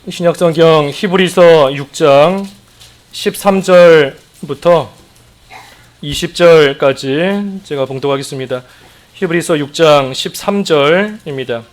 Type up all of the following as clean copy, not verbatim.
신약성경 히브리서 6장 13절부터 20절까지 제가 봉독하겠습니다. 히브리서 6장 13절입니다.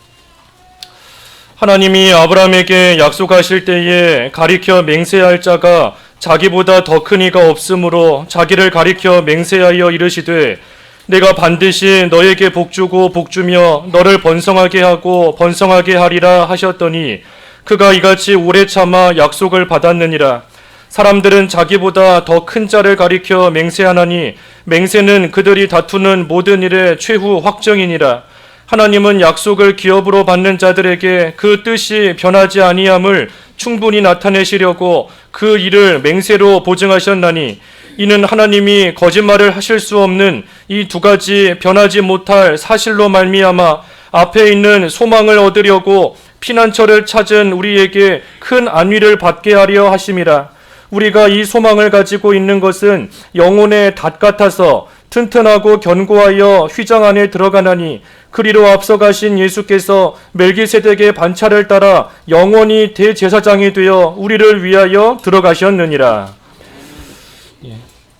하나님이 아브라함에게 약속하실 때에 가리켜 맹세할 자가 자기보다 더 큰 이가 없으므로 자기를 가리켜 맹세하여 이르시되 내가 반드시 너에게 복주고 복주며 너를 번성하게 하고 번성하게 하리라 하셨더니 그가 이같이 오래 참아 약속을 받았느니라. 사람들은 자기보다 더 큰 자를 가리켜 맹세하나니 맹세는 그들이 다투는 모든 일의 최후 확정이니라. 하나님은 약속을 기업으로 받는 자들에게 그 뜻이 변하지 아니함을 충분히 나타내시려고 그 일을 맹세로 보증하셨나니 이는 하나님이 거짓말을 하실 수 없는 이 두 가지 변하지 못할 사실로 말미암아 앞에 있는 소망을 얻으려고 피난처를 찾은 우리에게 큰 안위를 받게 하려 하심이라. 우리가 이 소망을 가지고 있는 것은 영혼의 닷 같아서 튼튼하고 견고하여 휘장 안에 들어가나니 그리로 앞서가신 예수께서 멜기세덱의 반차를 따라 영원히 대제사장이 되어 우리를 위하여 들어가셨느니라.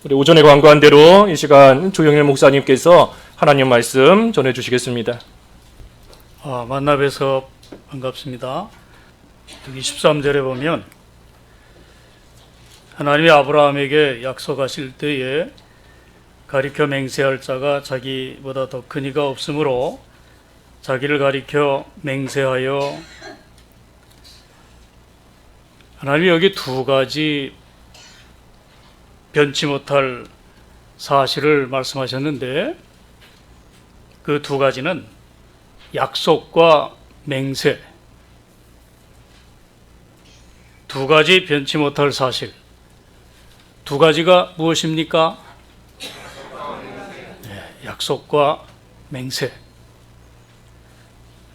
우리 오전에 광고한 대로 이 시간 조영일 목사님께서 하나님 말씀 전해주시겠습니다. 만나 뵈서 반갑습니다. 여기 13절에 보면 하나님이 아브라함에게 약속하실 때에 가리켜 맹세할 자가 자기보다 더 큰 이가 없으므로 자기를 가리켜 맹세하여, 하나님이 여기 두 가지 변치 못할 사실을 말씀하셨는데 그 두 가지는 약속과 맹세, 두 가지 변치 못할 사실. 두 가지가 무엇입니까? 약속과 맹세.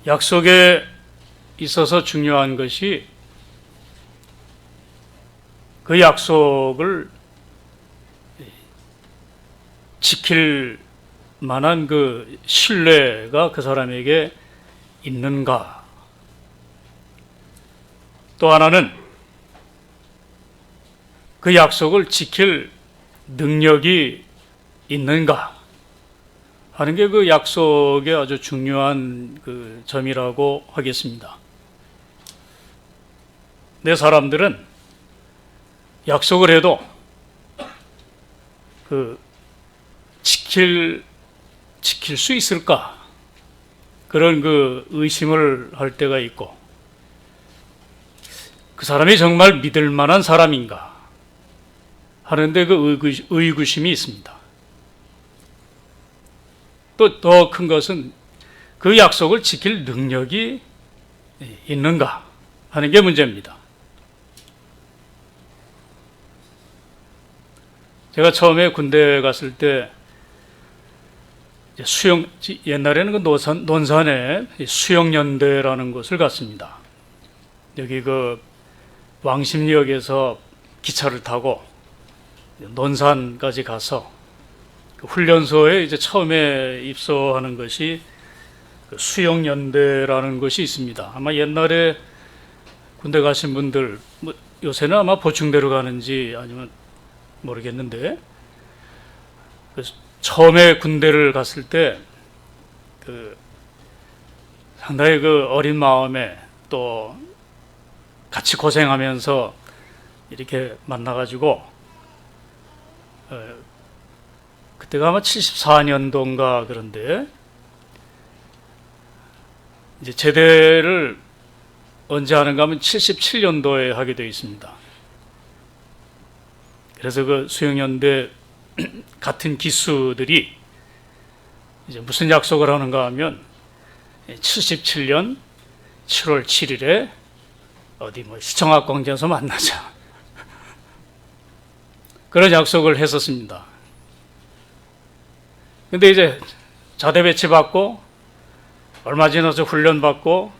약속에 있어서 중요한 것이 그 약속을 지킬 만한 그 신뢰가 그 사람에게 있는가. 또 하나는 그 약속을 지킬 능력이 있는가 하는 게 그 약속의 아주 중요한 그 점이라고 하겠습니다. 내 사람들은 약속을 해도 그 지킬 수 있을까? 그런 그 의심을 할 때가 있고, 그 사람이 정말 믿을 만한 사람인가 하는데 그 의구심이 있습니다. 또 더 큰 것은 그 약속을 지킬 능력이 있는가 하는 게 문제입니다. 제가 처음에 군대 갔을 때 옛날에는 그 논산에 수영연대라는 곳을 갔습니다. 여기 그 왕십리역에서 기차를 타고 논산까지 가서 그 훈련소에 이제 처음에 입소하는 것이 그 수영연대라는 곳이 있습니다. 아마 옛날에 군대 가신 분들, 요새는 아마 보충대로 가는지 아니면 모르겠는데, 처음에 군대를 갔을 때 그 상당히 그 어린 마음에 또 같이 고생하면서 이렇게 만나가지고, 그때가 아마 74년도인가 그런데, 이제 제대를 언제 하는가 하면 77년도에 하게 되어 있습니다. 그래서 그 수영연대 같은 기수들이 이제 무슨 약속을 하는가 하면 77년 7월 7일에 어디 시청학광장에서 만나자. 그런 약속을 했었습니다. 근데 이제 자대 배치 받고 얼마 지나서 훈련 받고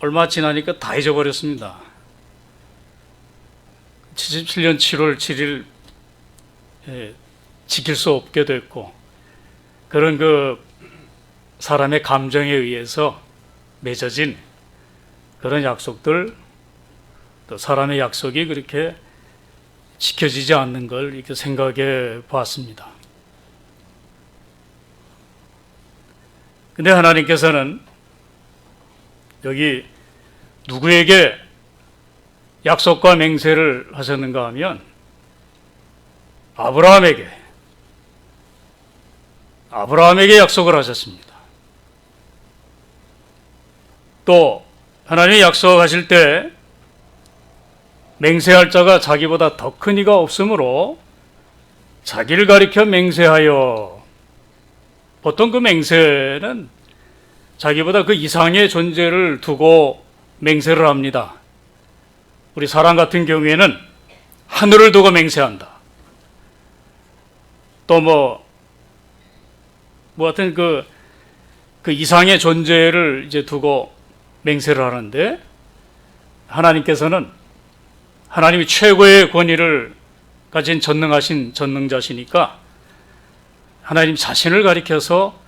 얼마 지나니까 다 잊어버렸습니다. 77년 7월 7일 지킬 수 없게 됐고, 그런 그 사람의 감정에 의해서 맺어진 그런 약속들, 또 사람의 약속이 그렇게 지켜지지 않는 걸 이렇게 생각해 보았습니다. 근데 하나님께서는 여기 누구에게 약속과 맹세를 하셨는가 하면 아브라함에게 약속을 하셨습니다. 또 하나님이 약속하실 때 맹세할 자가 자기보다 더 큰 이가 없으므로 자기를 가리켜 맹세하여, 보통 그 맹세는 자기보다 그 이상의 존재를 두고 맹세를 합니다. 우리 사람 같은 경우에는 하늘을 두고 맹세한다. 또 뭐 하여튼 그 이상의 존재를 이제 두고 맹세를 하는데, 하나님께서는 하나님이 최고의 권위를 가진 전능하신 전능자시니까 하나님 자신을 가리켜서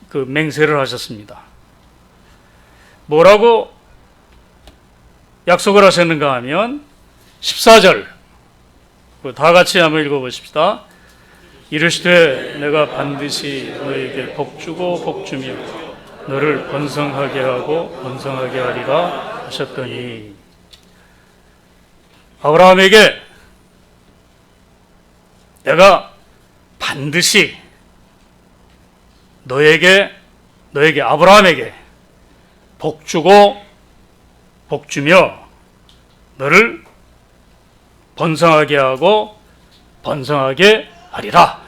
그 맹세를 하셨습니다. 뭐라고 약속을 하셨는가 하면 14절 다 같이 한번 읽어보십시다. 이르시되 내가 반드시 너에게 복주고 복주며 너를 번성하게 하고 번성하게 하리라 하셨더니, 아브라함에게 내가 반드시 너에게 아브라함에게 복주고 복주며 너를 번성하게 하고 번성하게 하리라.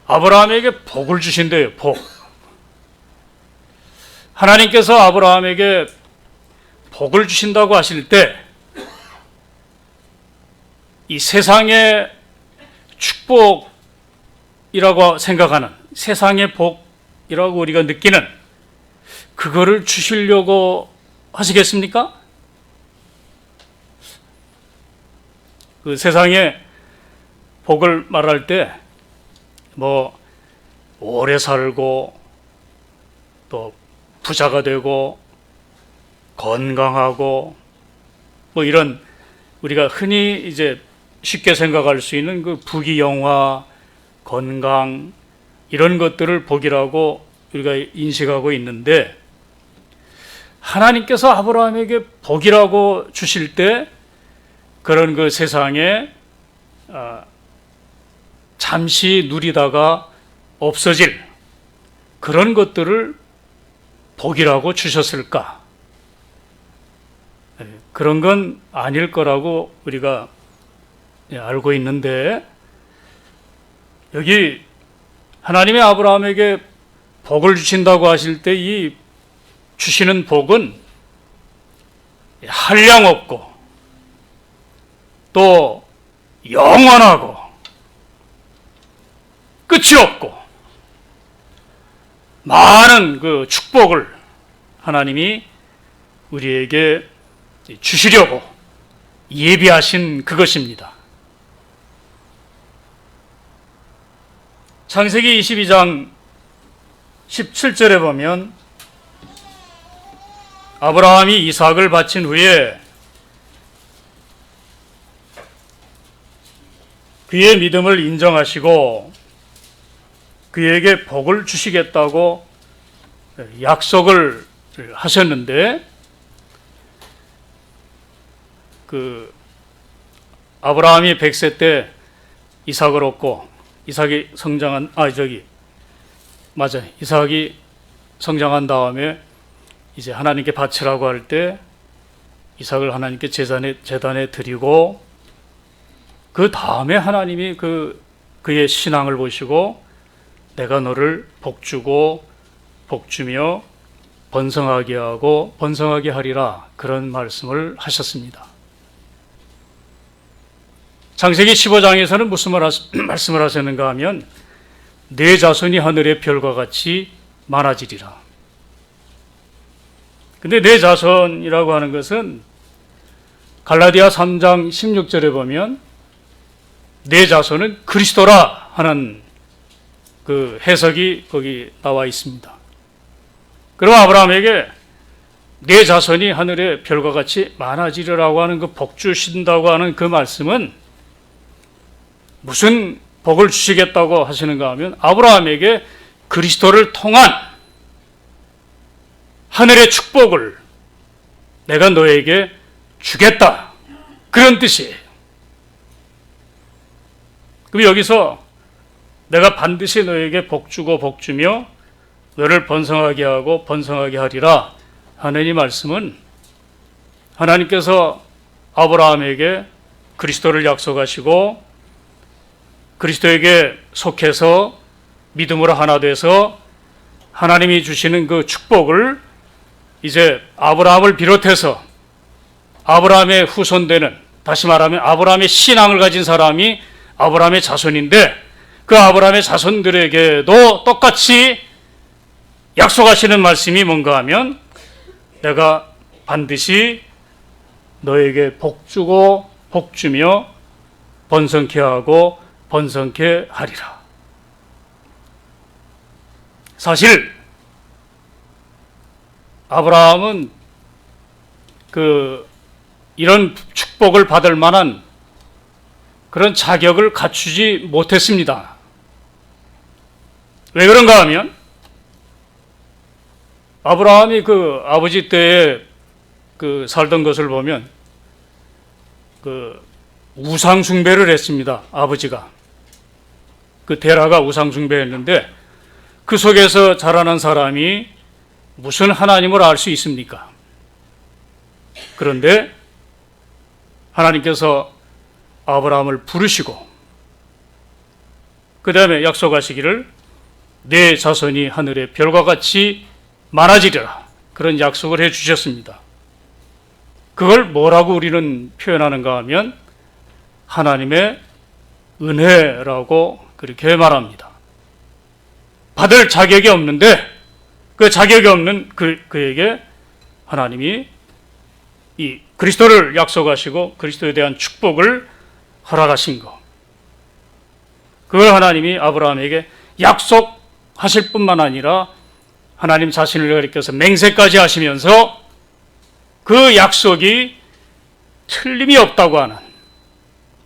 아브라함에게 복을 주신대요. 복. 하나님께서 아브라함에게 복을 주신다고 하실 때 이 세상의 축복이라고 생각하는, 세상의 복이라고 우리가 느끼는 그거를 주시려고 하시겠습니까? 그 세상의 복을 말할 때 뭐 오래 살고 또 부자가 되고 건강하고 뭐 이런 우리가 흔히 이제 쉽게 생각할 수 있는 그 부귀영화, 건강, 이런 것들을 복이라고 우리가 인식하고 있는데, 하나님께서 아브라함에게 복이라고 주실 때 그런 그 세상에 잠시 누리다가 없어질 그런 것들을 복이라고 주셨을까? 그런 건 아닐 거라고 우리가 알고 있는데, 여기 하나님의 아브라함에게 복을 주신다고 하실 때 이 주시는 복은 한량없고 또 영원하고 끝이 없고 많은 그 축복을 하나님이 우리에게 주시려고 예비하신 그것입니다. 창세기 22장 17절에 보면 아브라함이 이삭을 바친 후에 그의 믿음을 인정하시고 그에게 복을 주시겠다고 약속을 하셨는데, 그 아브라함이 100세 때 이삭을 얻고 이삭이 성장한 이삭이 성장한 다음에 이제 하나님께 바치라고 할 때 이삭을 하나님께 제단에 드리고, 그 다음에 하나님이 그의 신앙을 보시고 내가 너를 복주고 복주며 번성하게 하고 번성하게 하리라, 그런 말씀을 하셨습니다. 창세기 15장에서는 무슨 말씀을 하셨는가 하면 내 자손이 하늘의 별과 같이 많아지리라. 근데 내 자손이라고 하는 것은 갈라디아 3장 16절에 보면 내 자손은 그리스도라 하는 그 해석이 거기 나와 있습니다. 그럼 아브라함에게 내 자손이 하늘의 별과 같이 많아지리라고 하는 그 복 주신다고 하는 그 말씀은 무슨 복을 주시겠다고 하시는가 하면 아브라함에게 그리스도를 통한 하늘의 축복을 내가 너에게 주겠다, 그런 뜻이에요. 그럼 여기서 내가 반드시 너에게 복 주고 복 주며 너를 번성하게 하고 번성하게 하리라 하는 이 말씀은 하나님께서 아브라함에게 그리스도를 약속하시고 그리스도에게 속해서 믿음으로 하나 돼서 하나님이 주시는 그 축복을 이제 아브라함을 비롯해서 아브라함의 후손되는, 다시 말하면 아브라함의 신앙을 가진 사람이 아브라함의 자손인데 그 아브라함의 자손들에게도 똑같이 약속하시는 말씀이 뭔가 하면 내가 반드시 너에게 복 주고 복 주며 번성케 하고 번성케 하리라. 사실 아브라함은 이런 축복을 받을 만한 그런 자격을 갖추지 못했습니다. 왜 그런가 하면 아브라함이 그 아버지 때에 살던 것을 보면 우상 숭배를 했습니다. 아버지가 테라가 우상 숭배했는데 그 속에서 자라난 사람이 무슨 하나님을 알 수 있습니까? 그런데 하나님께서 아브라함을 부르시고 그 다음에 약속하시기를 내 자손이 하늘의 별과 같이 많아지리라, 그런 약속을 해 주셨습니다. 그걸 뭐라고 우리는 표현하는가 하면 하나님의 은혜라고 그렇게 말합니다. 받을 자격이 없는데 그 자격이 없는 그에게 하나님이 이 그리스도를 약속하시고 그리스도에 대한 축복을 허락하신 것, 그걸 하나님이 아브라함에게 약속하실 뿐만 아니라 하나님 자신을 가리켜서 맹세까지 하시면서 그 약속이 틀림이 없다고 하는,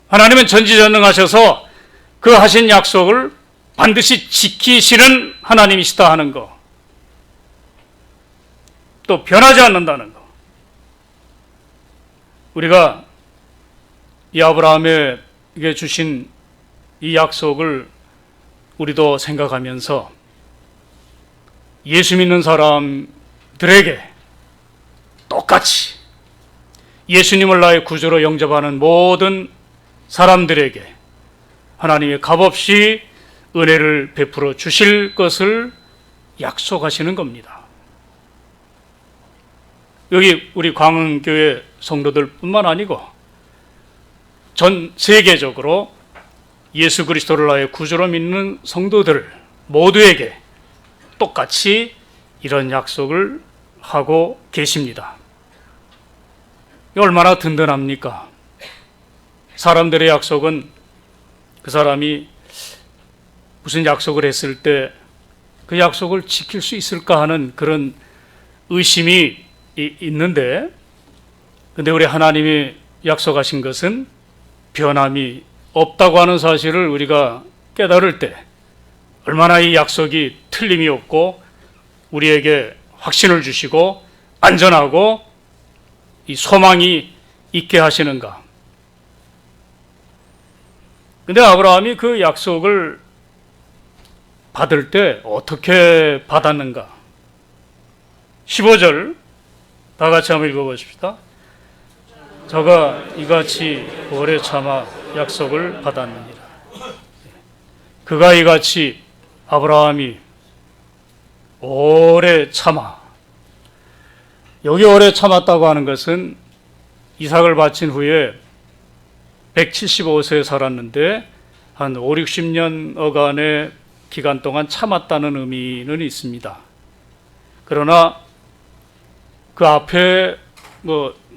하나님은 전지전능하셔서 그 하신 약속을 반드시 지키시는 하나님이시다 하는 것, 또 변하지 않는다는 것, 우리가 이 아브라함에게 주신 이 약속을 우리도 생각하면서 예수 믿는 사람들에게 똑같이 예수님을 나의 구주로 영접하는 모든 사람들에게 하나님의 값없이 은혜를 베풀어 주실 것을 약속하시는 겁니다. 여기 우리 광흥교회 성도들뿐만 아니고 전 세계적으로 예수 그리스도를 나의 구주로 믿는 성도들 모두에게 똑같이 이런 약속을 하고 계십니다. 얼마나 든든합니까? 사람들의 약속은 그 사람이 무슨 약속을 했을 때 그 약속을 지킬 수 있을까 하는 그런 의심이 있는데, 근데 우리 하나님이 약속하신 것은 변함이 없다고 하는 사실을 우리가 깨달을 때 얼마나 이 약속이 틀림이 없고 우리에게 확신을 주시고 안전하고 이 소망이 있게 하시는가. 근데 아브라함이 그 약속을 받을 때 어떻게 받았는가? 15절 다 같이 한번 읽어보십시다. 저가 이같이 오래 참아 약속을 받았느니라. 그가 이같이 아브라함이 오래 참아, 여기 오래 참았다고 하는 것은 이삭을 바친 후에 175세 살았는데 한 5, 60년 어간의 기간 동안 참았다는 의미는 있습니다. 그러나 그 앞에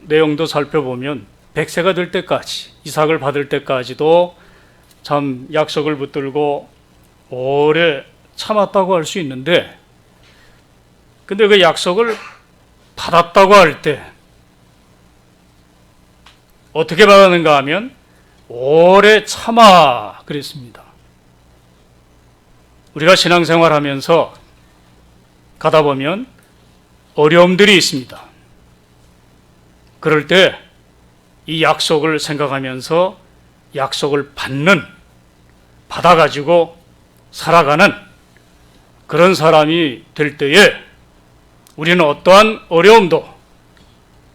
내용도 살펴보면 100세가 될 때까지, 이삭을 받을 때까지도 참 약속을 붙들고 오래 참았다고 할 수 있는데, 근데 그 약속을 받았다고 할 때 어떻게 받았는가 하면 오래 참아 그랬습니다. 우리가 신앙생활하면서 가다 보면 어려움들이 있습니다. 그럴 때 이 약속을 생각하면서 약속을 받아가지고 살아가는 그런 사람이 될 때에 우리는 어떠한 어려움도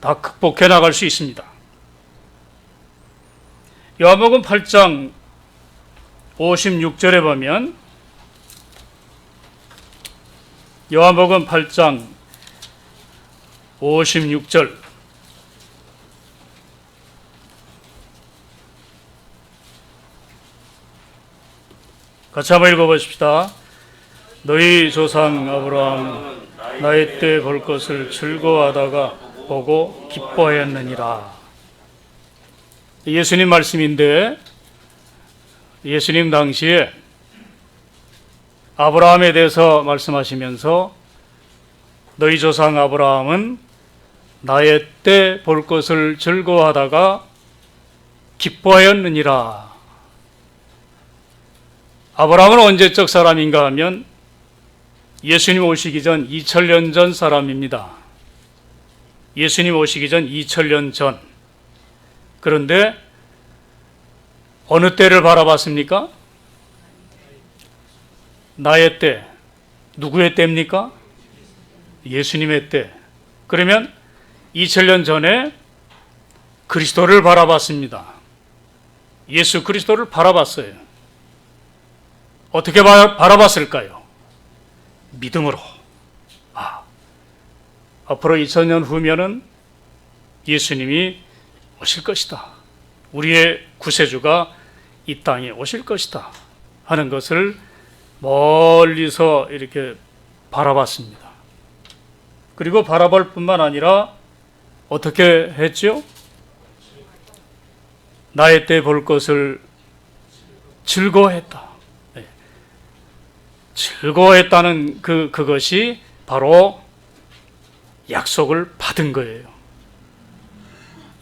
다 극복해 나갈 수 있습니다. 요한복음 8장 56절에 보면 요한복음 8장 56절 같이 한번 읽어보십시다. 너희 조상 아브라함 나의 때 볼 것을 즐거워하다가 보고 기뻐하였느니라. 예수님 말씀인데 예수님 당시에 아브라함에 대해서 말씀하시면서 너희 조상 아브라함은 나의 때 볼 것을 즐거워하다가 기뻐하였느니라. 아브라함은 언제적 사람인가 하면 예수님 오시기 전 2000년 전 사람입니다. 예수님 오시기 전 2000년 전. 그런데 어느 때를 바라봤습니까? 나의 때. 누구의 때입니까? 예수님의 때. 그러면 2000년 전에 그리스도를 바라봤습니다. 예수 그리스도를 바라봤어요. 어떻게 바라봤을까요? 믿음으로. 앞으로 2000년 후면은 예수님이 오실 것이다. 우리의 구세주가 이 땅에 오실 것이다. 하는 것을 멀리서 이렇게 바라봤습니다. 그리고 바라볼 뿐만 아니라 어떻게 했죠? 나의 때 볼 것을 즐거워했다. 즐거워했다는 그것이 바로 약속을 받은 거예요.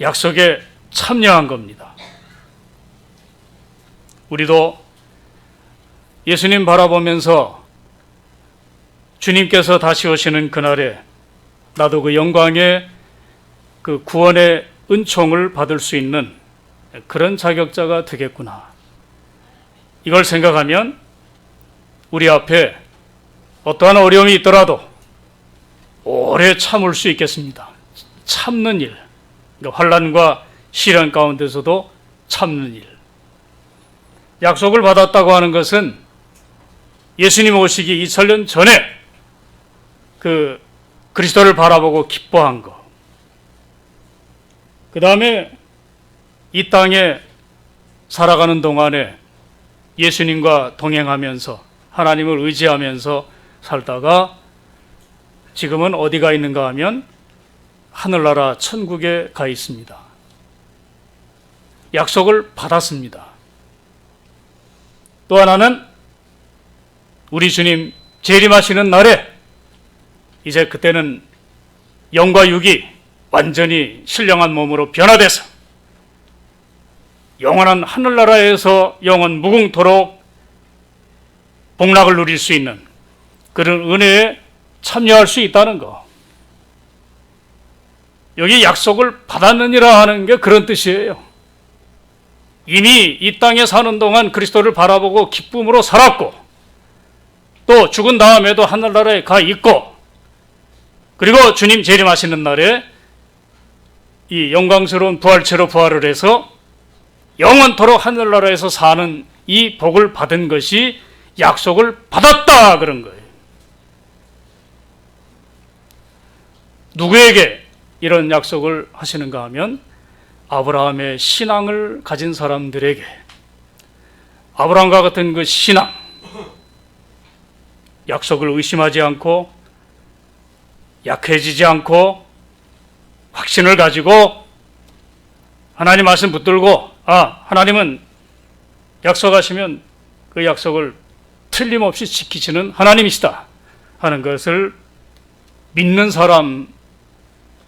약속에 참여한 겁니다. 우리도 예수님 바라보면서 주님께서 다시 오시는 그날에 나도 그 영광의 그 구원의 은총을 받을 수 있는 그런 자격자가 되겠구나. 이걸 생각하면 우리 앞에 어떠한 어려움이 있더라도 오래 참을 수 있겠습니다. 참는 일, 그러니까 환난과 시련 가운데서도 참는 일. 약속을 받았다고 하는 것은 예수님 오시기 2000년 전에 그 그리스도를 바라보고 기뻐한 것. 그 다음에 이 땅에 살아가는 동안에 예수님과 동행하면서 하나님을 의지하면서 살다가 지금은 어디가 있는가 하면 하늘나라 천국에 가 있습니다. 약속을 받았습니다. 또 하나는 우리 주님 재림하시는 날에 이제 그때는 영과 육이 완전히 신령한 몸으로 변화돼서 영원한 하늘나라에서 영원 무궁토록 복락을 누릴 수 있는 그런 은혜에 참여할 수 있다는 거. 여기 약속을 받았느니라 하는 게 그런 뜻이에요. 이미 이 땅에 사는 동안 그리스도를 바라보고 기쁨으로 살았고 또 죽은 다음에도 하늘나라에 가 있고 그리고 주님 재림하시는 날에 이 영광스러운 부활체로 부활을 해서 영원토록 하늘나라에서 사는 이 복을 받은 것이 약속을 받았다 그런 거예요. 누구에게 이런 약속을 하시는가 하면 아브라함의 신앙을 가진 사람들에게 아브라함과 같은 그 신앙, 약속을 의심하지 않고 약해지지 않고 확신을 가지고 하나님 말씀 붙들고 하나님은 약속하시면 그 약속을 틀림없이 지키시는 하나님이시다 하는 것을 믿는 사람,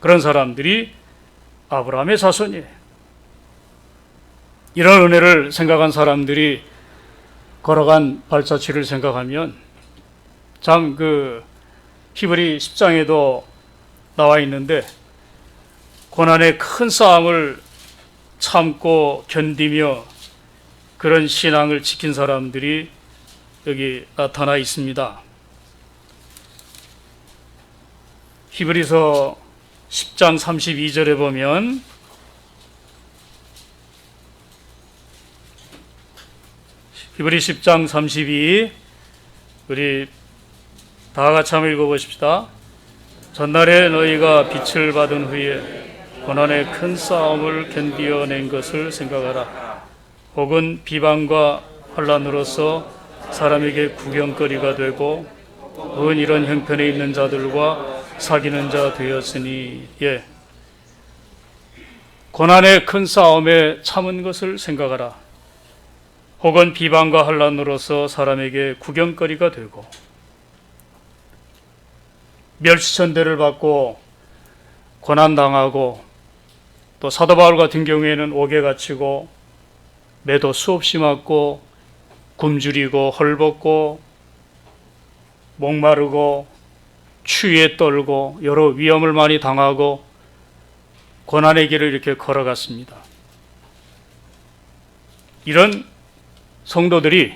그런 사람들이 아브라함의 자손이에요. 이런 은혜를 생각한 사람들이 걸어간 발자취를 생각하면 참 히브리 10장에도 나와 있는데 고난의 큰 싸움을 참고 견디며 그런 신앙을 지킨 사람들이 여기 나타나 있습니다. 히브리서 10장 32절에 보면 히브리 10장 32 우리 다 같이 한번 읽어보십시다. 전날에 너희가 빛을 받은 후에 고난의 큰 싸움을 견디어낸 것을 생각하라. 혹은 비방과 환난으로서 사람에게 구경거리가 되고 혹은 이런 형편에 있는 자들과 사귀는 자 되었으니 고난의 큰 싸움에 참은 것을 생각하라. 혹은 비방과 환난으로서 사람에게 구경거리가 되고 멸시천대를 받고 고난당하고 또 사도 바울 같은 경우에는 옥에 갇히고 매도 수없이 맞고 굶주리고 헐벗고 목마르고 추위에 떨고 여러 위험을 많이 당하고 고난의 길을 이렇게 걸어갔습니다. 이런 성도들이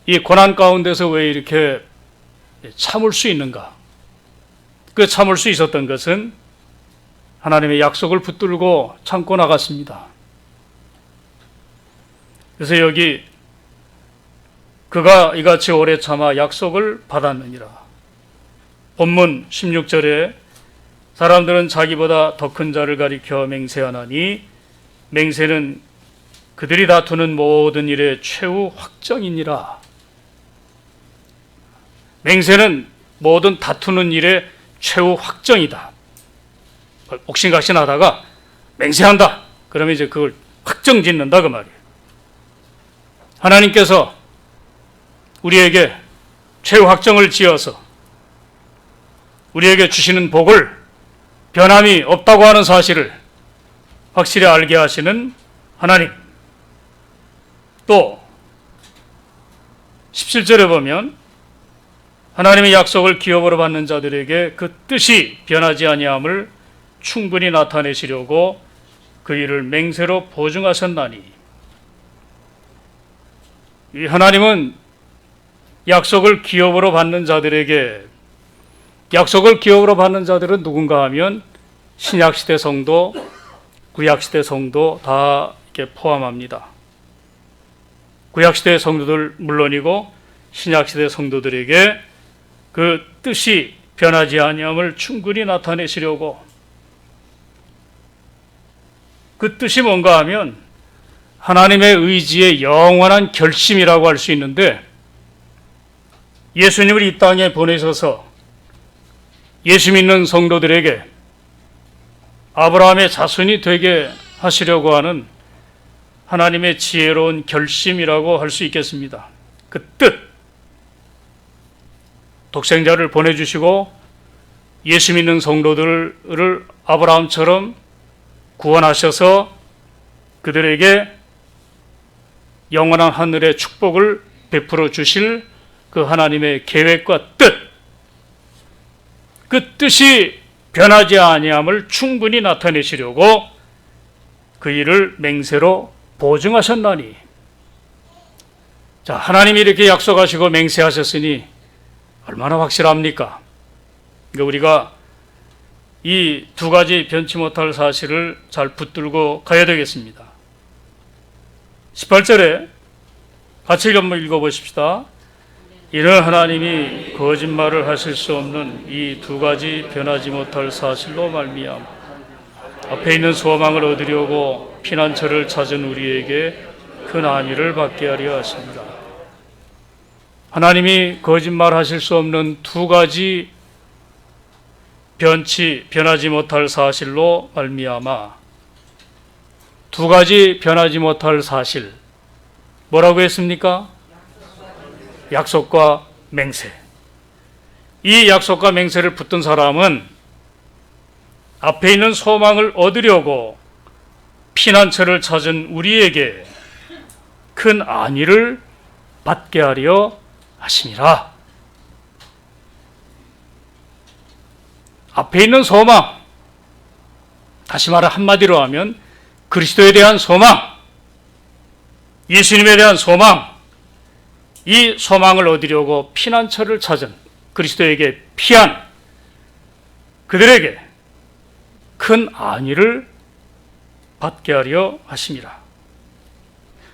이 고난 가운데서 왜 이렇게 참을 수 있는가? 그 참을 수 있었던 것은 하나님의 약속을 붙들고 참고 나갔습니다. 그래서 여기 그가 이같이 오래 참아 약속을 받았느니라. 본문 16절에 사람들은 자기보다 더 큰 자를 가리켜 맹세하나니 맹세는 그들이 다투는 모든 일의 최후 확정이니라. 맹세는 모든 다투는 일의 최후 확정이다. 옥신각신하다가 맹세한다. 그러면 이제 그걸 확정 짓는다 그 말이에요. 하나님께서 우리에게 최후 확정을 지어서 우리에게 주시는 복을 변함이 없다고 하는 사실을 확실히 알게 하시는 하나님. 또 17절에 보면 하나님의 약속을 기업으로 받는 자들에게 그 뜻이 변하지 아니함을 충분히 나타내시려고 그 일을 맹세로 보증하셨나니. 이 하나님은 약속을 기업으로 받는 자들에게, 약속을 기업으로 받는 자들은 누군가 하면 신약시대 성도, 구약시대 성도 다 이렇게 포함합니다. 구약시대 성도들 물론이고 신약시대 성도들에게 그 뜻이 변하지 아니함을 충분히 나타내시려고. 그 뜻이 뭔가 하면 하나님의 의지의 영원한 결심이라고 할 수 있는데, 예수님을 이 땅에 보내셔서 예수 믿는 성도들에게 아브라함의 자손이 되게 하시려고 하는 하나님의 지혜로운 결심이라고 할 수 있겠습니다. 그 뜻, 독생자를 보내주시고 예수 믿는 성도들을 아브라함처럼 구원하셔서 그들에게 영원한 하늘의 축복을 베풀어 주실 그 하나님의 계획과 뜻, 그 뜻이 변하지 아니함을 충분히 나타내시려고 그 일을 맹세로 보증하셨나니. 자, 하나님이 이렇게 약속하시고 맹세하셨으니 얼마나 확실합니까? 그러니까 우리가 이 두 가지 변치 못할 사실을 잘 붙들고 가야 되겠습니다. 18절에 같이 한번 읽어보십시다. 이는 하나님이 거짓말을 하실 수 없는 이 두 가지 변하지 못할 사실로 말미암아 앞에 있는 소망을 얻으려고 피난처를 찾은 우리에게 큰 안위를 받게 하려 하십니다. 하나님이 거짓말하실 수 없는 두 가지 변하지 못할 사실로 말미암아. 두 가지 변하지 못할 사실, 뭐라고 했습니까? 약속과 맹세. 이 약속과 맹세를 붙든 사람은 앞에 있는 소망을 얻으려고 피난처를 찾은 우리에게 큰 안위를 받게 하려 하심이라. 앞에 있는 소망, 다시 말해 한마디로 하면 그리스도에 대한 소망, 예수님에 대한 소망, 이 소망을 얻으려고 피난처를 찾은 그리스도에게 피한 그들에게 큰 안위를 받게 하려 하심이라.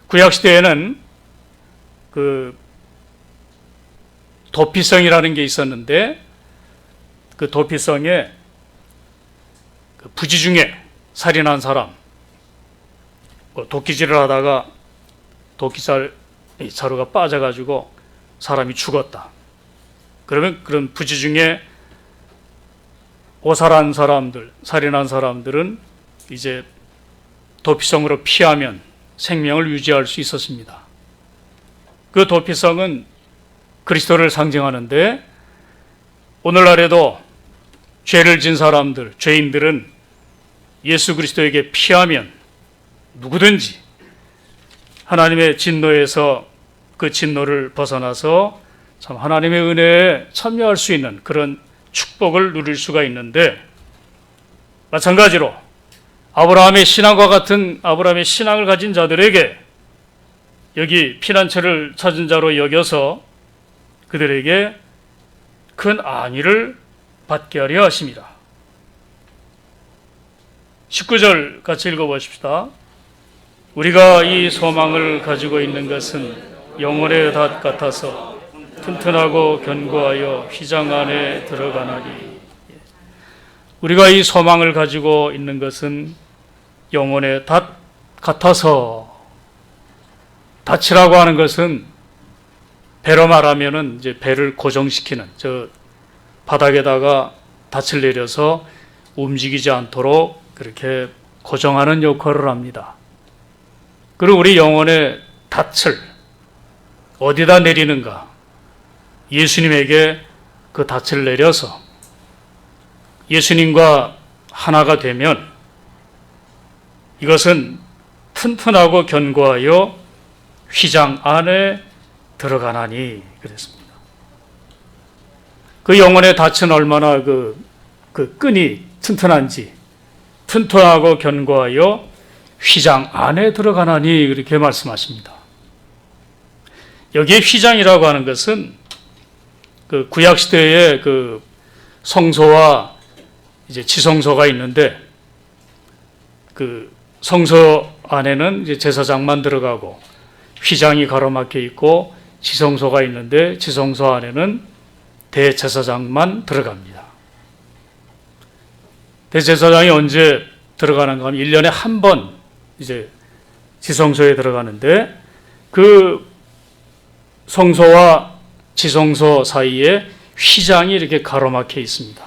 구약시대에는 그 도피성이라는 게 있었는데 그 도피성에 그 부지 중에 살인한 사람, 도끼질을 하다가 도끼자루가 빠져가지고 사람이 죽었다. 그러면 그런 부지 중에 오살한 사람들, 살인한 사람들은 이제 도피성으로 피하면 생명을 유지할 수 있었습니다. 그 도피성은 그리스도를 상징하는데 오늘날에도 죄를 진 사람들, 죄인들은 예수 그리스도에게 피하면 누구든지 하나님의 진노에서 그 진노를 벗어나서 참 하나님의 은혜에 참여할 수 있는 그런 축복을 누릴 수가 있는데, 마찬가지로 아브라함의 신앙과 같은 아브라함의 신앙을 가진 자들에게 여기 피난처를 찾은 자로 여겨서 그들에게 큰 안위를 받게 하려 하심이라. 19절 같이 읽어보십시다. 우리가 이 소망을 가지고 있는 것은 영혼의 닷 같아서 튼튼하고 견고하여 휘장 안에 들어가나니. 우리가 이 소망을 가지고 있는 것은 영혼의 닷 같아서, 닷이라고 하는 것은 배로 말하면은 이제 배를 고정시키는, 저 바닥에다가 닷을 내려서 움직이지 않도록 그렇게 고정하는 역할을 합니다. 그리고 우리 영혼의 닷을 어디다 내리는가? 예수님에게 그 닷을 내려서 예수님과 하나가 되면 이것은 튼튼하고 견고하여 휘장 안에 들어가나니 그랬습니다. 그 영혼의 닷은 얼마나 그 끈이 튼튼한지, 튼튼하고 견고하여 휘장 안에 들어가나니 그렇게 말씀하십니다. 여기에 휘장이라고 하는 것은 그 구약 시대의 그 성소와 이제 지성소가 있는데, 그 성소 안에는 이제 제사장만 들어가고 휘장이 가로막혀 있고 지성소가 있는데 지성소 안에는 대제사장만 들어갑니다. 대제사장이 언제 들어가는가 하면 1년에 한 번 이제 지성소에 들어가는데, 그 성소와 지성소 사이에 휘장이 이렇게 가로막혀 있습니다.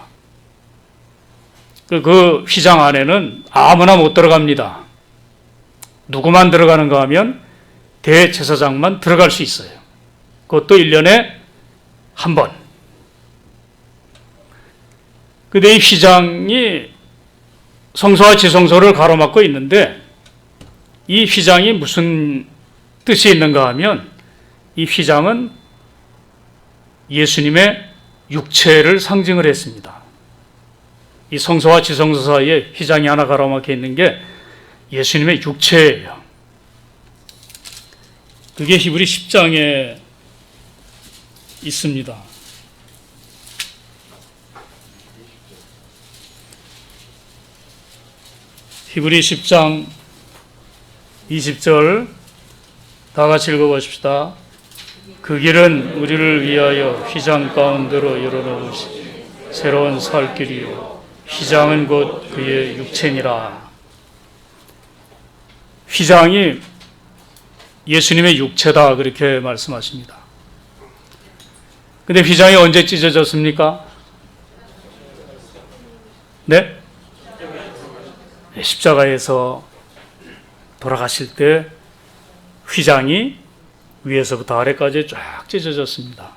그 휘장 안에는 아무나 못 들어갑니다. 누구만 들어가는가 하면 대제사장만 들어갈 수 있어요. 그것도 1년에 한 번. 근데 이 휘장이 성소와 지성소를 가로막고 있는데, 이 휘장이 무슨 뜻이 있는가 하면 이 휘장은 예수님의 육체를 상징을 했습니다. 이 성소와 지성소 사이에 휘장이 하나 가로막혀 있는 게 예수님의 육체예요. 그게 히브리 10장에 있습니다. 히브리 10장 20절 다 같이 읽어보십시다. 그 길은 우리를 위하여 휘장 가운데로 열어놓으시 새로운 살 길이요 휘장은 곧 그의 육체니라. 휘장이 예수님의 육체다 그렇게 말씀하십니다. 근데 휘장이 언제 찢어졌습니까? 네? 십자가에서 돌아가실 때 휘장이 위에서부터 아래까지 쫙 찢어졌습니다.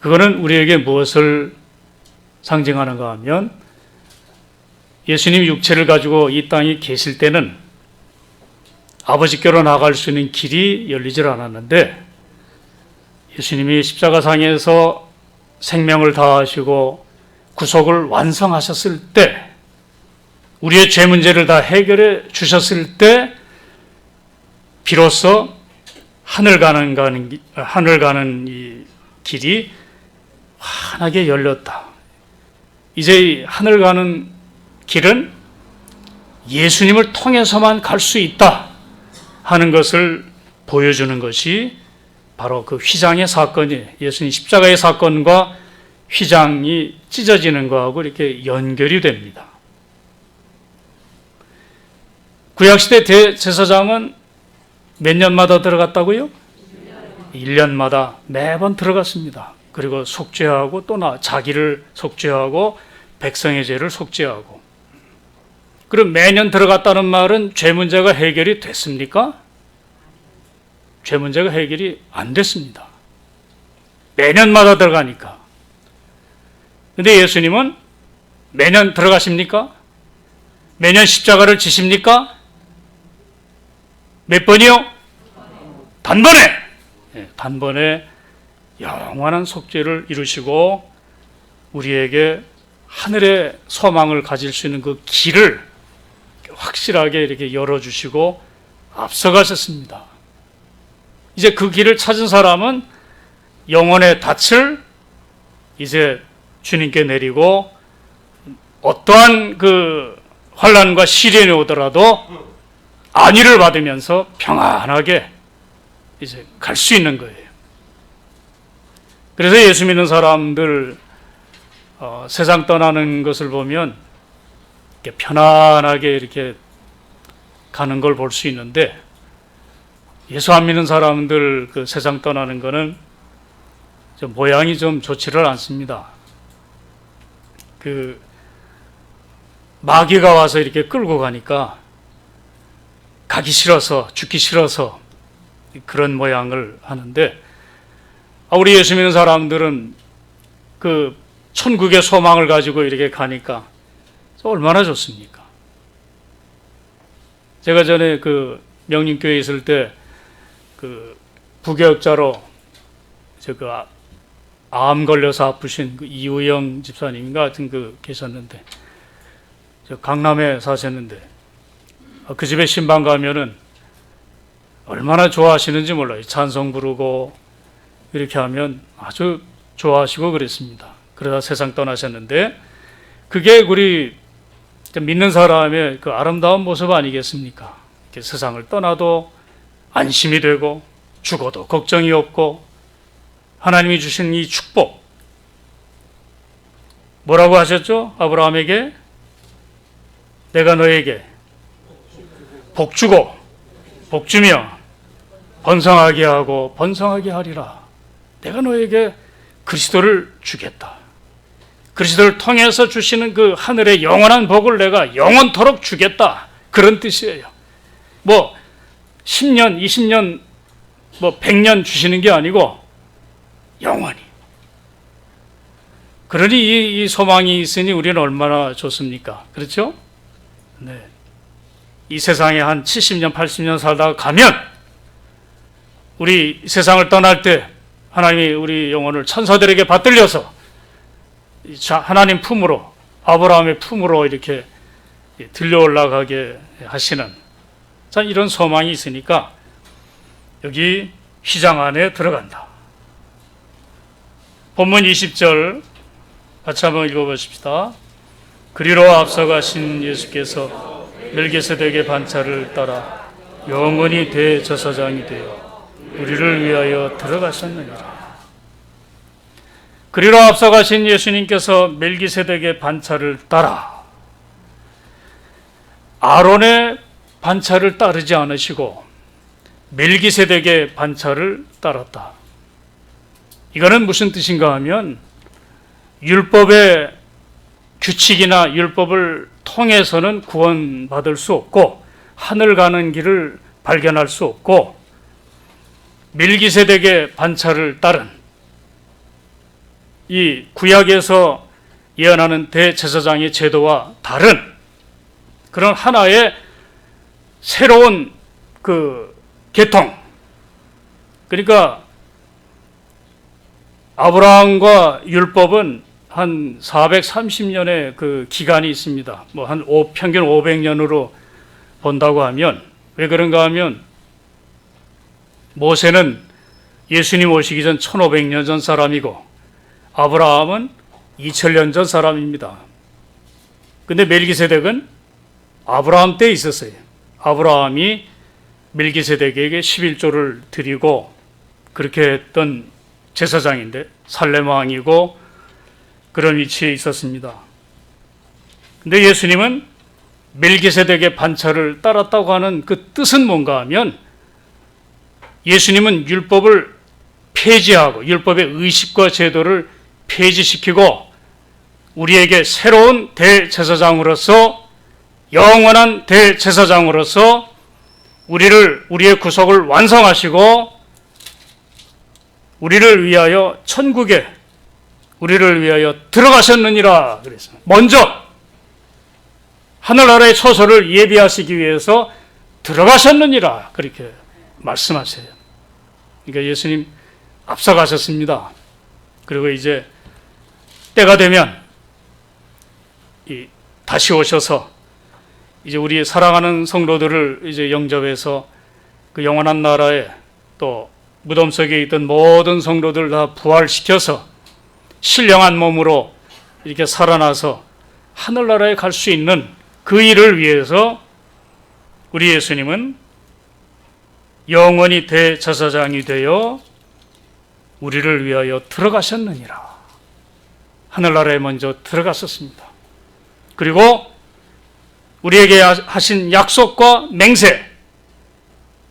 그거는 우리에게 무엇을 상징하는가 하면 예수님 육체를 가지고 이 땅에 계실 때는 아버지께로 나갈 수 있는 길이 열리질 않았는데 예수님이 십자가상에서 생명을 다하시고 구속을 완성하셨을 때, 우리의 죄 문제를 다 해결해 주셨을 때 비로소 하늘 가는 이 길이 환하게 열렸다. 이제 이 하늘 가는 길은 예수님을 통해서만 갈 수 있다 하는 것을 보여주는 것이 바로 그 휘장의 사건이, 예수님 십자가의 사건과 휘장이 찢어지는 것하고 이렇게 연결이 됩니다. 구약시대 대제사장은 몇 년마다 들어갔다고요? 1년마다 매번 들어갔습니다. 그리고 속죄하고 또 자기를 속죄하고 백성의 죄를 속죄하고. 그럼 매년 들어갔다는 말은 죄 문제가 해결이 됐습니까? 죄 문제가 해결이 안 됐습니다. 매년마다 들어가니까. 근데 예수님은 매년 들어가십니까? 매년 십자가를 지십니까? 몇 번이요? 단번에! 단번에 영원한 속죄를 이루시고 우리에게 하늘의 소망을 가질 수 있는 그 길을 확실하게 이렇게 열어주시고 앞서가셨습니다. 이제 그 길을 찾은 사람은 영혼의 닻을 이제 주님께 내리고 어떠한 그 환난과 시련이 오더라도 안위를 받으면서 평안하게 이제 갈 수 있는 거예요. 그래서 예수 믿는 사람들 세상 떠나는 것을 보면 이렇게 편안하게 이렇게 가는 걸 볼 수 있는데, 예수 안 믿는 사람들 그 세상 떠나는 거는 좀 모양이 좀 좋지를 않습니다. 그 마귀가 와서 이렇게 끌고 가니까 가기 싫어서, 죽기 싫어서 그런 모양을 하는데, 우리 예수 믿는 사람들은 그 천국의 소망을 가지고 이렇게 가니까 얼마나 좋습니까? 제가 전에 그 명림교회에 있을 때 그 부교역자로 암 걸려서 아프신 그 이우영 집사님인가 같은 그 계셨는데, 강남에 사셨는데 그 집에 신방 가면은 얼마나 좋아하시는지 몰라요. 찬송 부르고 이렇게 하면 아주 좋아하시고 그랬습니다. 그러다 세상 떠나셨는데, 그게 우리 믿는 사람의 그 아름다운 모습 아니겠습니까? 이렇게 세상을 떠나도 안심이 되고 죽어도 걱정이 없고 하나님이 주신 이 축복, 뭐라고 하셨죠? 아브라함에게 내가 너에게 복 주고 복 주며 번성하게 하고 번성하게 하리라. 내가 너에게 그리스도를 주겠다. 그리스도를 통해서 주시는 그 하늘의 영원한 복을 내가 영원토록 주겠다. 그런 뜻이에요. 뭐 10년, 20년, 뭐 100년 주시는 게 아니고 영원히. 그러니 이 소망이 있으니 우리는 얼마나 좋습니까? 그렇죠? 네. 이 세상에 한 70년, 80년 살다가 가면 우리 세상을 떠날 때 하나님이 우리 영혼을 천사들에게 받들려서 하나님 품으로, 아브라함의 품으로 이렇게 들려 올라가게 하시는, 자, 이런 소망이 있으니까 여기 휘장 안에 들어간다. 본문 20절 같이 한번 읽어보십시다. 그리로 앞서가신 예수께서 멜기세덱의 반차를 따라 영원히 대제사장이 되어 우리를 위하여 들어가셨느니라. 그리로 앞서가신 예수님께서 멜기세덱의 반차를 따라, 아론의 반차를 따르지 않으시고 멜기세덱의 반차를 따랐다. 이거는 무슨 뜻인가 하면 율법의 규칙이나 율법을 통해서는 구원받을 수 없고 하늘 가는 길을 발견할 수 없고, 멜기세덱의 반차를 따른 이 구약에서 예언하는 대제사장의 제도와 다른 그런 하나의 새로운 그 계통. 그러니까 아브라함과 율법은 한 430년의 그 기간이 있습니다. 뭐 한 평균 500년으로 본다고 하면, 왜 그런가 하면 모세는 예수님 오시기 전 1500년 전 사람이고 아브라함은 2000년 전 사람입니다. 근데 멜기세덱은 아브라함 때 있었어요. 아브라함이 멜기세덱에게 11조를 드리고 그렇게 했던 제사장인데 살렘 왕이고 그런 위치에 있었습니다. 근데 예수님은 멜기세덱의 반차를 따랐다고 하는 그 뜻은 뭔가 하면 예수님은 율법을 폐지하고 율법의 의식과 제도를 폐지시키고 우리에게 새로운 대제사장으로서 영원한 대제사장으로서 우리의 구속을 완성하시고 우리를 위하여 천국에 우리를 위하여 들어가셨느니라 그랬어요. 먼저 하늘나라의 처소를 예비하시기 위해서 들어가셨느니라 그렇게 말씀하세요. 그러니까 예수님 앞서가셨습니다. 그리고 이제 때가 되면 다시 오셔서 이제 우리 사랑하는 성도들을 이제 영접해서 그 영원한 나라에 또 무덤 속에 있던 모든 성도들 다 부활시켜서 신령한 몸으로 이렇게 살아나서 하늘나라에 갈 수 있는 그 일을 위해서 우리 예수님은 영원히 대제사장이 되어 우리를 위하여 들어가셨느니라. 하늘나라에 먼저 들어갔었습니다. 그리고 우리에게 하신 약속과 맹세,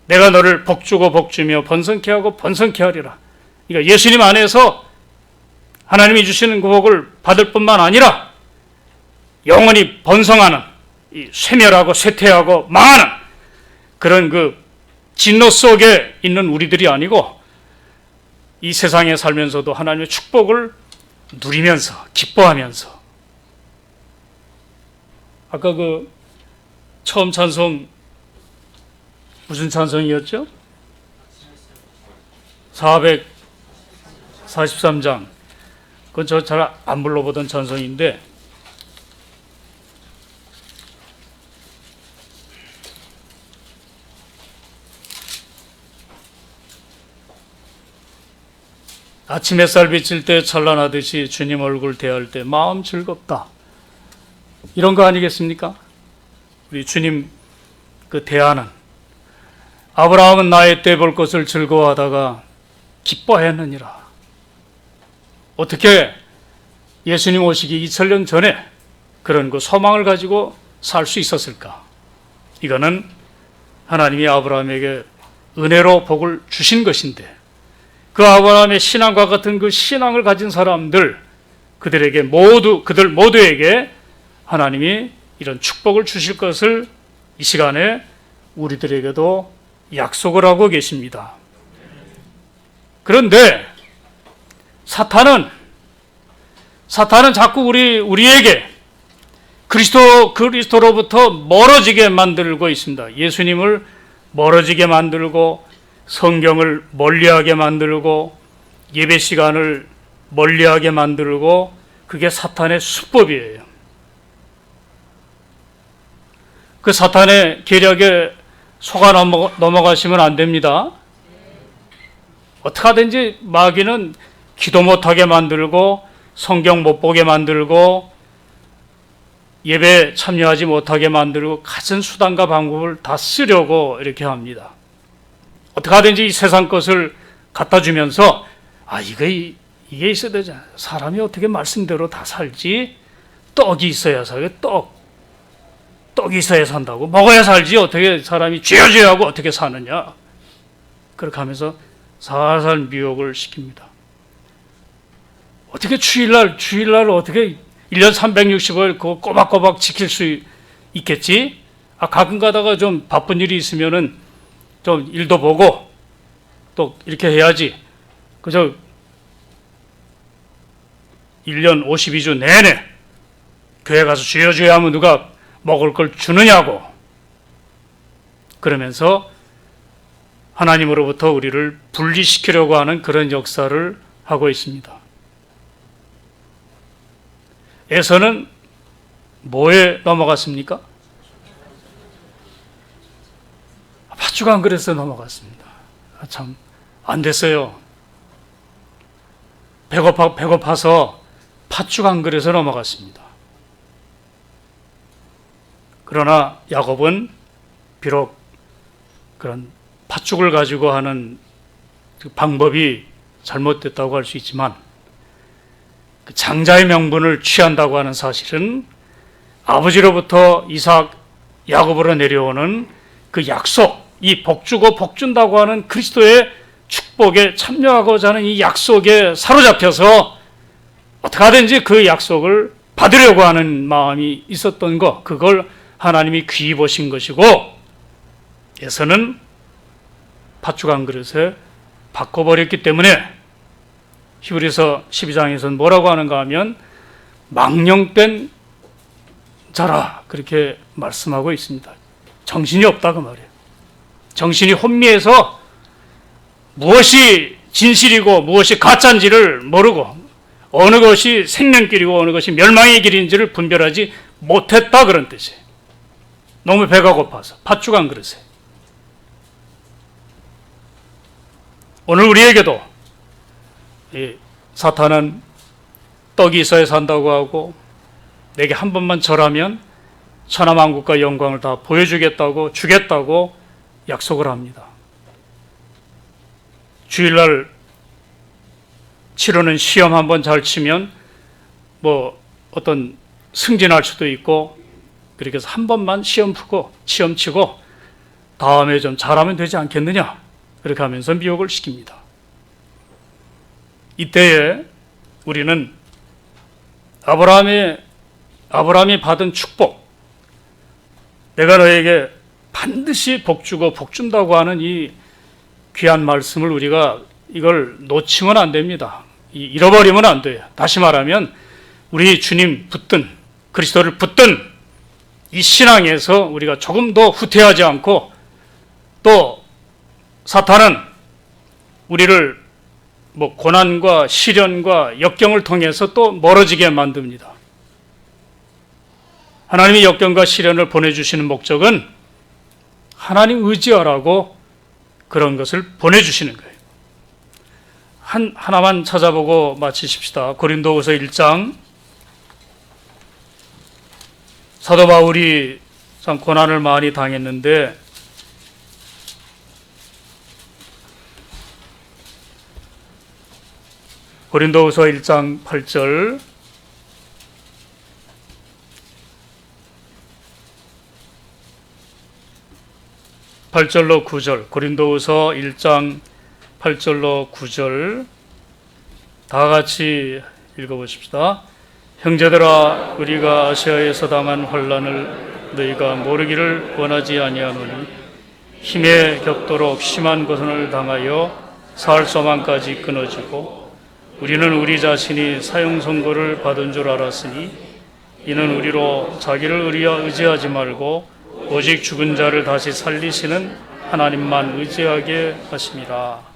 내가 너를 복주고 복주며 번성케 하고 번성케 하리라. 그러니까 예수님 안에서 하나님이 주시는 그 복을 받을 뿐만 아니라 영원히 번성하는, 쇠멸하고 쇠퇴하고 망하는 그런 그 진노 속에 있는 우리들이 아니고 이 세상에 살면서도 하나님의 축복을 누리면서 기뻐하면서, 아까 그 처음 찬송 무슨 찬송이었죠? 443장. 그건 저 잘 안 불러보던 찬송인데 아침 햇살 비칠 때 찬란하듯이 주님 얼굴 대할 때 마음 즐겁다. 이런 거 아니겠습니까? 우리 주님 그 대하는, 아브라함은 나의 때 볼 것을 즐거워하다가 기뻐했느니라. 어떻게 예수님 오시기 2000년 전에 그런 그 소망을 가지고 살 수 있었을까? 이거는 하나님이 아브라함에게 은혜로 복을 주신 것인데, 그 아브라함의 신앙과 같은 그 신앙을 가진 사람들, 그들 모두에게 하나님이 이런 축복을 주실 것을 이 시간에 우리들에게도 약속을 하고 계십니다. 그런데 사탄은 자꾸 우리에게 그리스도로부터 멀어지게 만들고 있습니다. 예수님을 멀어지게 만들고 성경을 멀리하게 만들고 예배 시간을 멀리하게 만들고, 그게 사탄의 수법이에요. 그 사탄의 계략에 속아 넘어가시면 안 됩니다. 어떻게 하든지 마귀는 기도 못하게 만들고 성경 못 보게 만들고 예배 참여하지 못하게 만들고 갖은 수단과 방법을 다 쓰려고 이렇게 합니다. 어떻게 하든지 이 세상 것을 갖다 주면서 이게 있어야 되잖아요. 사람이 어떻게 말씀대로 다 살지? 떡이 있어야 살고 떡이 있어야 산다고, 먹어야 살지 어떻게 사람이 쥐어쥐어하고 어떻게 사느냐, 그렇게 하면서 살살 미혹을 시킵니다. 어떻게 주일날 어떻게 1년 365일 그거 꼬박꼬박 지킬 수 있겠지? 가끔 가다가 좀 바쁜 일이 있으면은 좀 일도 보고 또 이렇게 해야지. 그저 1년 52주 내내 교회 가서 주여 주여 하면 누가 먹을 걸 주느냐고, 그러면서 하나님으로부터 우리를 분리시키려고 하는 그런 역사를 하고 있습니다. 에서는 뭐에 넘어갔습니까? 팥죽 한 그릇에 넘어갔습니다. 참 안 됐어요. 배고파서 팥죽 한 그릇에 넘어갔습니다. 그러나 야곱은 비록 그런 팥죽을 가지고 하는 그 방법이 잘못됐다고 할 수 있지만, 그 장자의 명분을 취한다고 하는 사실은 아버지로부터 이삭, 야곱으로 내려오는 그 약속, 이 복주고 복준다고 하는 그리스도의 축복에 참여하고자 하는 이 약속에 사로잡혀서 어떻게 하든지 그 약속을 받으려고 하는 마음이 있었던 것, 그걸 하나님이 귀히 보신 것이고, 에서는 팥죽 한 그릇에 바꿔버렸기 때문에 히브리서 12장에서는 뭐라고 하는가 하면 망령된 자라, 그렇게 말씀하고 있습니다. 정신이 없다 그 말이에요. 정신이 혼미해서 무엇이 진실이고 무엇이 가짜인지를 모르고 어느 것이 생명길이고 어느 것이 멸망의 길인지를 분별하지 못했다 그런 뜻이에요. 너무 배가 고파서 팥죽 한 그릇에. 오늘 우리에게도 이 사탄은 떡이 있어야 산다고 하고, 내게 한 번만 절하면 천하만국과 영광을 다 보여주겠다고, 주겠다고 약속을 합니다. 주일날 치르는 시험 한 번 잘 치면 뭐 어떤 승진할 수도 있고, 그렇게 해서 한 번만 시험 치고 다음에 좀 잘하면 되지 않겠느냐, 그렇게 하면서 미혹을 시킵니다. 이때에 우리는 아브라함이 받은 축복, 내가 너에게 반드시 복주고 복준다고 하는 이 귀한 말씀을 우리가 이걸 놓치면 안 됩니다. 잃어버리면 안 돼요. 다시 말하면 우리 주님 붙든 그리스도를 붙든 이 신앙에서 우리가 조금 더 후퇴하지 않고, 또 사탄은 우리를 뭐 고난과 시련과 역경을 통해서 또 멀어지게 만듭니다. 하나님이 역경과 시련을 보내주시는 목적은 하나님 의지하라고 그런 것을 보내주시는 거예요. 하나만 찾아보고 마치십시다. 고린도후서 1장. 사도 바울이 참 고난을 많이 당했는데 고린도후서 1장 8절, (8절로) 9절, 고린도후서 1장 8절로 9절 다 같이 읽어보십시다. 형제들아, 우리가 아시아에서 당한 환난을 너희가 모르기를 원하지 아니하노니 힘에 겹도록 심한 고난을 당하여 사흘 소망까지 끊어지고, 우리는 우리 자신이 사형 선고를 받은 줄 알았으니 이는 우리로 자기를 의지하지 말고 오직 죽은 자를 다시 살리시는 하나님만 의지하게 하심이라.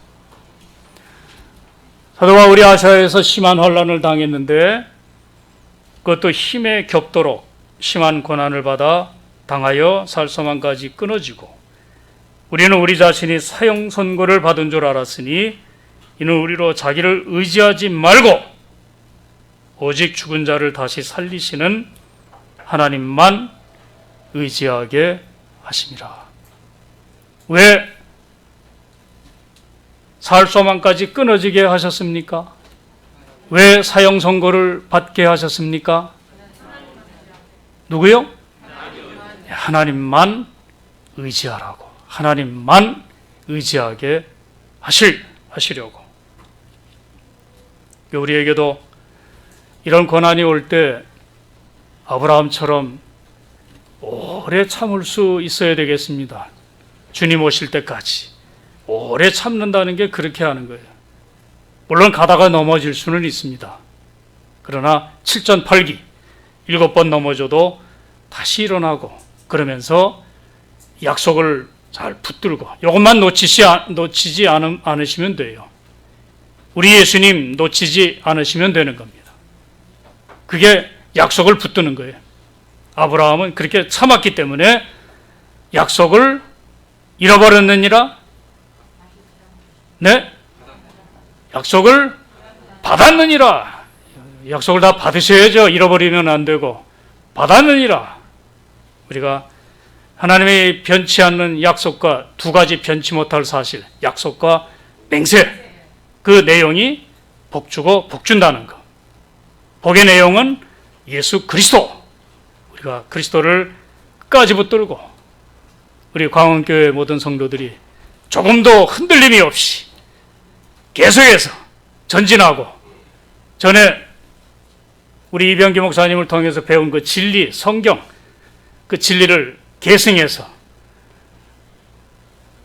사도 바울이 아시아에서 심한 환난을 당했는데, 그것도 힘에 겹도록 심한 고난을 받아 당하여 살 소망까지 끊어지고, 우리는 우리 자신이 사형 선고를 받은 줄 알았으니 이는 우리로 자기를 의지하지 말고 오직 죽은 자를 다시 살리시는 하나님만 의지하게 하심이라. 왜 살 소망까지 끊어지게 하셨습니까? 왜 사형 선고를 받게 하셨습니까? 누구요? 하나님만 의지하라고, 하나님만 의지하게 하시려고. 우리에게도 이런 고난이 올 때 아브라함처럼 오래 참을 수 있어야 되겠습니다. 주님 오실 때까지 오래 참는다는 게 그렇게 하는 거예요. 물론 가다가 넘어질 수는 있습니다. 그러나 7전 8기 7번 넘어져도 다시 일어나고 그러면서 약속을 잘 붙들고 이것만 놓치지 않으시면 돼요. 우리 예수님 놓치지 않으시면 되는 겁니다. 그게 약속을 붙드는 거예요. 아브라함은 그렇게 참았기 때문에 약속을 잃어버렸느니라? 네? 약속을 받았느니라. 약속을 다 받으셔야죠. 잃어버리면 안 되고. 받았느니라. 우리가 하나님의 변치 않는 약속과 두 가지 변치 못할 사실, 약속과 맹세, 그 내용이 복주고 복준다는 것. 복의 내용은 예수 그리스도. 우리가 그리스도를 끝까지 붙들고 우리 광원교회 모든 성도들이 조금도 흔들림이 없이 계속해서 전진하고 전에 우리 이병기 목사님을 통해서 배운 그 진리, 성경, 그 진리를 계승해서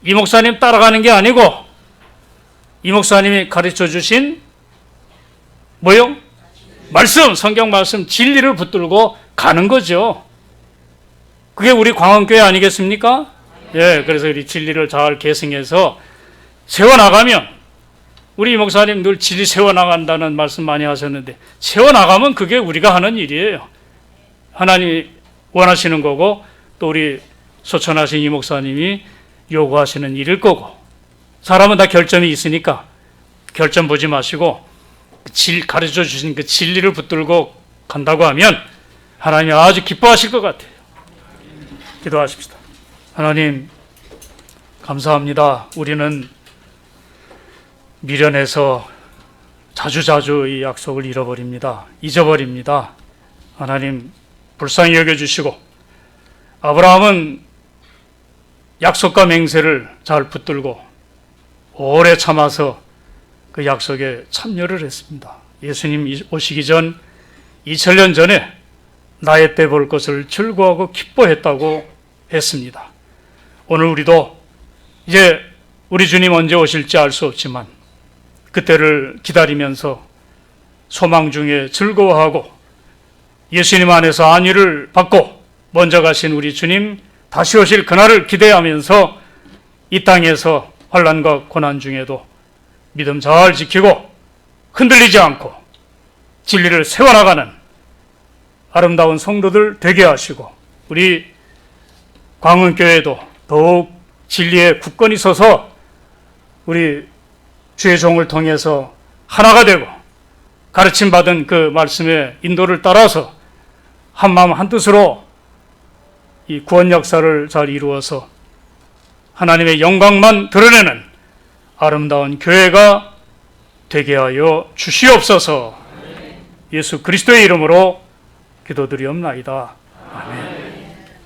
이 목사님 따라가는 게 아니고 이 목사님이 가르쳐 주신 뭐요? 말씀, 성경 말씀, 진리를 붙들고 가는 거죠. 그게 우리 광원교회 아니겠습니까? 예, 그래서 우리 진리를 잘 계승해서 세워나가면 우리 목사님 늘 진리 세워나간다는 말씀 많이 하셨는데 세워나가면 그게 우리가 하는 일이에요. 하나님이 원하시는 거고 또 우리 소천하신 이 목사님이 요구하시는 일일 거고 사람은 다 결점이 있으니까 결점 보지 마시고 가르쳐 주신 그 진리를 붙들고 간다고 하면 하나님이 아주 기뻐하실 것 같아요. 기도하십시다. 하나님 감사합니다. 우리는 미련해서 자주자주 이 약속을 잃어버립니다. 잊어버립니다. 하나님 불쌍히 여겨주시고 아브라함은 약속과 맹세를 잘 붙들고 오래 참아서 그 약속에 참여를 했습니다. 예수님 오시기 전 2000년 전에 나의 때 볼 것을 즐거워하고 기뻐했다고 했습니다. 오늘 우리도 이제 우리 주님 언제 오실지 알 수 없지만 그때를 기다리면서 소망 중에 즐거워하고 예수님 안에서 안위를 받고 먼저 가신 우리 주님 다시 오실 그날을 기대하면서 이 땅에서 환난과 고난 중에도 믿음 잘 지키고 흔들리지 않고 진리를 세워나가는 아름다운 성도들 되게 하시고 우리 광운교회도 더욱 진리에 굳건히 서서 우리 주의 종을 통해서 하나가 되고 가르침받은 그 말씀의 인도를 따라서 한마음 한뜻으로 이 구원 역사를 잘 이루어서 하나님의 영광만 드러내는 아름다운 교회가 되게 하여 주시옵소서. 예수 그리스도의 이름으로 기도드리옵나이다. 아멘.